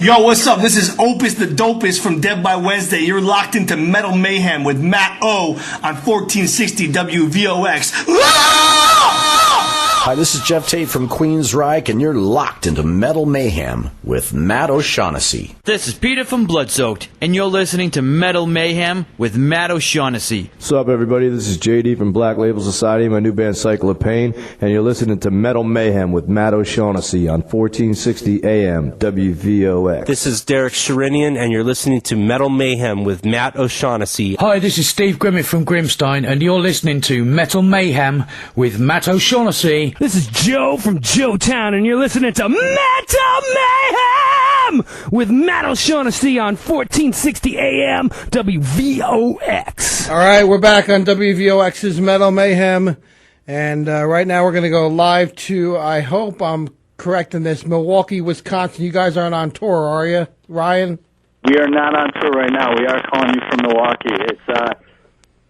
Yo, what's up? This is Opus the Dopest from Dead by Wednesday. You're locked into Metal Mayhem with Matt O on 1460 WVOX. Hi, this is Jeff Tate from Queensryche, and you're locked into Metal Mayhem with Matt O'Shaughnessy. This is Peter from Bloodsoaked, and you're listening to Metal Mayhem with Matt O'Shaughnessy. What's up, everybody? This is JD from Black Label Society, my new band Cycle of Pain, and you're listening to Metal Mayhem with Matt O'Shaughnessy on 1460 AM WVOX. This is Derek Sherinian, and you're listening to Metal Mayhem with Matt O'Shaughnessy. Hi, this is Steve Grimmett from Grimstein, and you're listening to Metal Mayhem with Matt O'Shaughnessy. This is Joe from Joetown, and you're listening to Metal Mayhem with Matt O'Shaughnessy on 1460 AM WVOX. All right, we're back on WVOX's Metal Mayhem, and right now we're going to go live to, I hope I'm correct in this, Milwaukee, Wisconsin. You guys aren't on tour, are you, Ryan? We are not on tour right now. We are calling you from Milwaukee. It's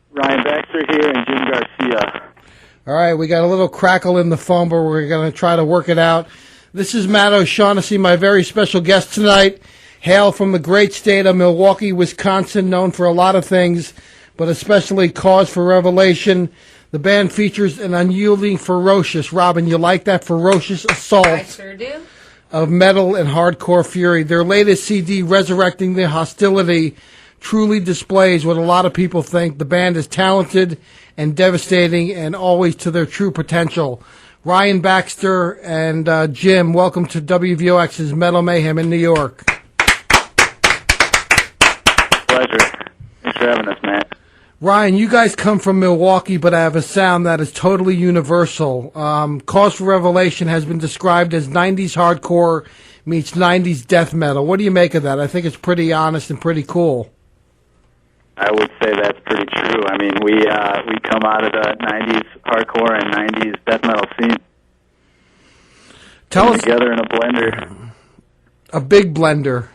Ryan Baxter here and Jim Garcia. All right, we got a little crackle in the phone, but we're going to try to work it out. This is Matt O'Shaughnessy, my very special guest tonight. Hail from the great state of Milwaukee, Wisconsin, known for a lot of things, but especially Cause for Revelation. The band features an unyielding, ferocious, Robin, you like that? Ferocious assault. I sure do. Of metal and hardcore fury. Their latest CD, Resurrecting The Hostility, truly displays what a lot of people think. The band is talented and devastating and always to their true potential. Ryan Baxter and Jim, welcome to WVOX's Metal Mayhem in New York. Pleasure. Thanks for having us, Matt. Ryan, you guys come from Milwaukee, but have a sound that is totally universal. Cause for Revelation has been described as 90s hardcore meets 90s death metal. What do you make of that? I think it's pretty honest and pretty cool. I would say that's pretty true. I mean, we come out of the 90s hardcore and 90s death metal scene. Tell us together in a blender. A big blender.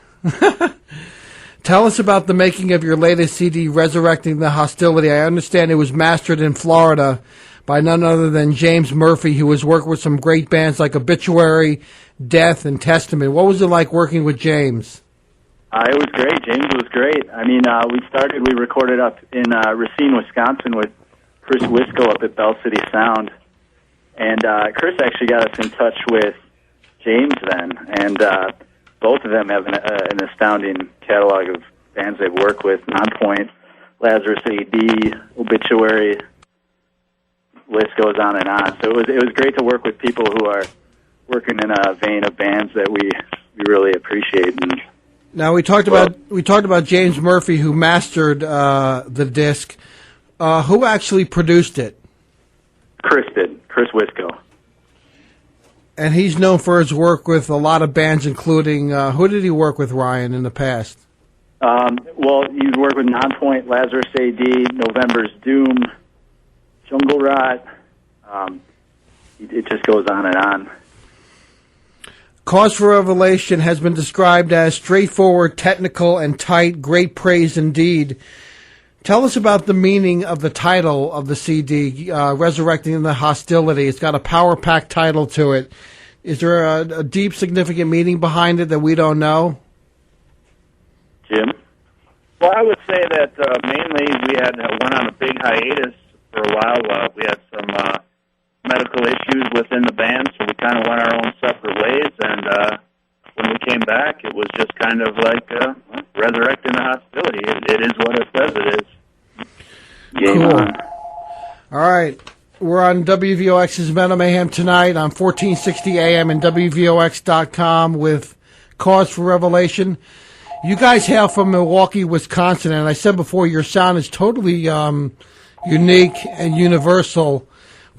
Tell us about the making of your latest CD, Resurrecting the Hostility. I understand it was mastered in Florida by none other than James Murphy, who has worked with some great bands like Obituary, Death, and Testament. What was it like working with James? It was great. James was great. I mean, we recorded up in Racine, Wisconsin with Chris Wisco up at Bell City Sound. And Chris actually got us in touch with James then. And both of them have an astounding catalog of bands they've worked with. Nonpoint, Lazarus AD, Obituary, list goes on and on. So it was great to work with people who are working in a vein of bands that we really appreciate. And now we talked about James Murphy, who mastered the disc. Who actually produced it? Chris did. Chris Wisco. And he's known for his work with a lot of bands, including who did he work with, Ryan, in the past? Well, he's worked with Nonpoint, Lazarus AD, November's Doom, Jungle Rot. It just goes on and on. Cause for Revelation has been described as straightforward, technical, and tight. Great praise indeed. Tell us about the meaning of the title of the CD, Resurrecting the Hostility. It's got a power-packed title to it. Is there a deep, significant meaning behind it that we don't know? Jim? Well, I would say that mainly we went on a big hiatus for a while. We had some medical issues within the band, so we kind of went our own separate ways, and when we came back, it was just kind of like resurrecting the hostility. It is what it says it is. Game cool. on. All right. We're on WVOX's Metal Mayhem tonight on 1460 AM and WVOX.com with Cause for Revelation. You guys hail from Milwaukee, Wisconsin, and I said before, your sound is totally unique and universal.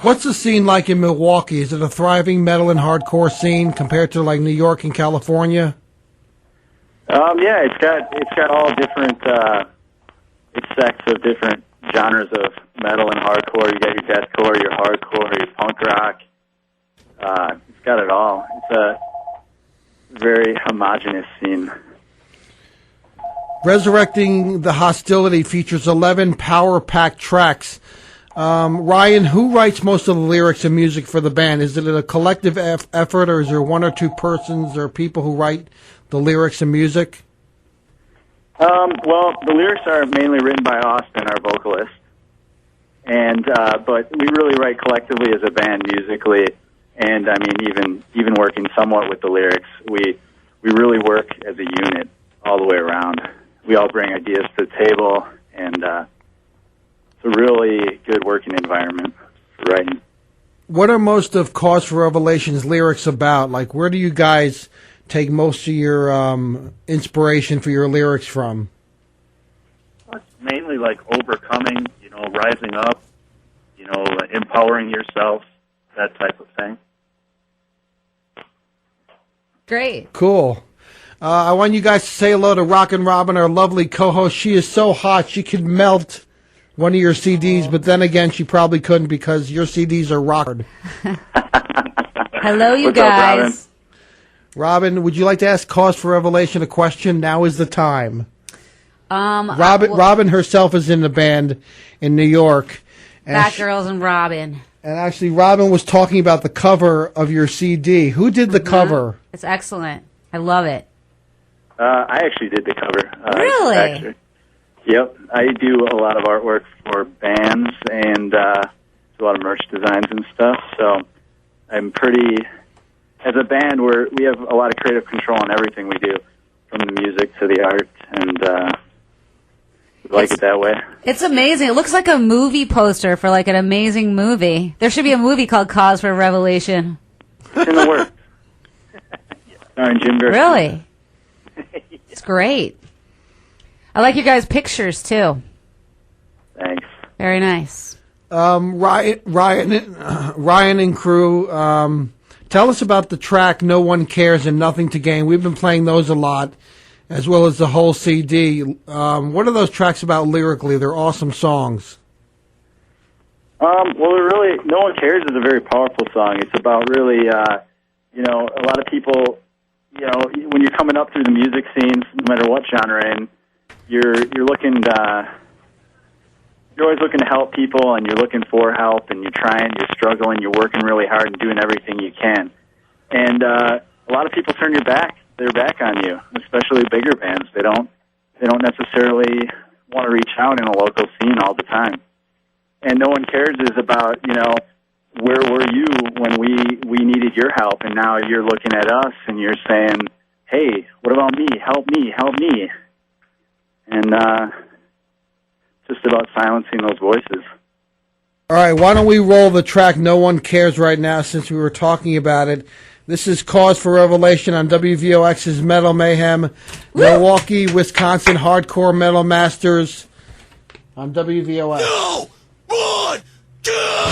What's the scene like in Milwaukee? Is it a thriving metal and hardcore scene compared to like New York and California? Yeah, it's got all different sects of different genres of metal and hardcore. You got your deathcore, your hardcore, your punk rock. It's got it all. It's a very homogeneous scene. Resurrecting the Hostility features 11 power-packed tracks. Ryan, who writes most of the lyrics and music for the band? Is it a collective effort, or is there one or two persons or people who write the lyrics and music? Well, the lyrics are mainly written by Austin, our vocalist, and but we really write collectively as a band musically, and I mean even working somewhat with the lyrics, we really work as a unit all the way around. We all bring ideas to the table, and it's a really good working environment for writing. What are most of Cause for Revelation's lyrics about? Like, where do you guys take most of your inspiration for your lyrics from? It's mainly like overcoming, rising up, empowering yourself, that type of thing. Great. Cool. I want you guys to say hello to Rockin' Robin, our lovely co-host. She is so hot she could melt one of your CDs, but then again, she probably couldn't because your CDs are rocked. Hello, you What's up, guys. Robin, would you like to ask Cause for Revelation a question? Now is the time. Robin herself is in the band in New York. Batgirls and Robin. And actually, Robin was talking about the cover of your CD. Who did the cover? It's excellent. I love it. I actually did the cover. Really? Actually. Yep. I do a lot of artwork for bands and do a lot of merch designs and stuff. So I'm pretty, as a band, we have a lot of creative control on everything we do, from the music to the art, and we like it that way. It's amazing. It looks like a movie poster for like an amazing movie. There should be a movie called Cause for Revelation. It's in the works. Starring Jim Gershon. Really? It's great. I like your guys' pictures too. Thanks. Very nice. Ryan and crew, tell us about the track No One Cares and Nothing to Gain. We've been playing those a lot, as well as the whole CD. What are those tracks about lyrically? They're awesome songs. Well, really, No One Cares is a very powerful song. It's about really, a lot of people, when you're coming up through the music scenes, no matter what genre, and you're looking you're always looking to help people, and you're looking for help, and you're trying, you're struggling, you're working really hard and doing everything you can. And a lot of people turn their back on you, especially bigger bands. They don't necessarily want to reach out in a local scene all the time. And No One Cares is about, where were you when we needed your help, and now you're looking at us and you're saying, hey, what about me? Help me, help me. And just about silencing those voices. All right, why don't we roll the track No One Cares right now, since we were talking about it. This is Cause for Revelation on WVOX's Metal Mayhem, Milwaukee, Wisconsin Hardcore Metal Masters on WVOX. No one cares!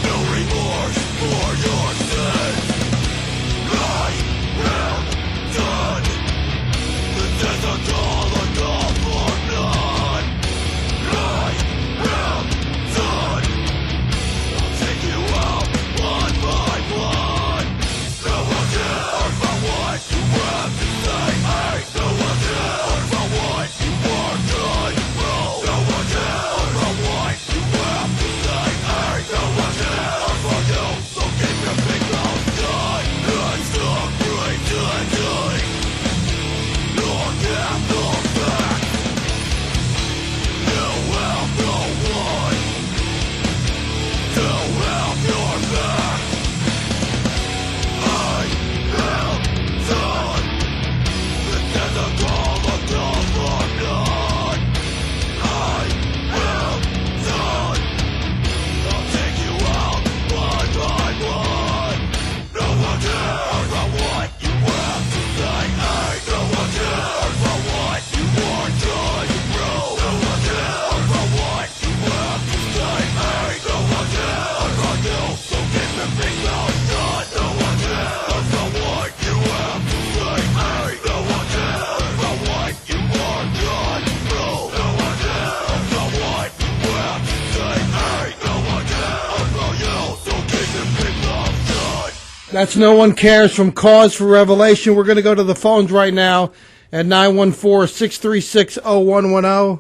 No remorse. That's No One Cares from Cause for Revelation. We're going to go to the phones right now at 914-636-0110.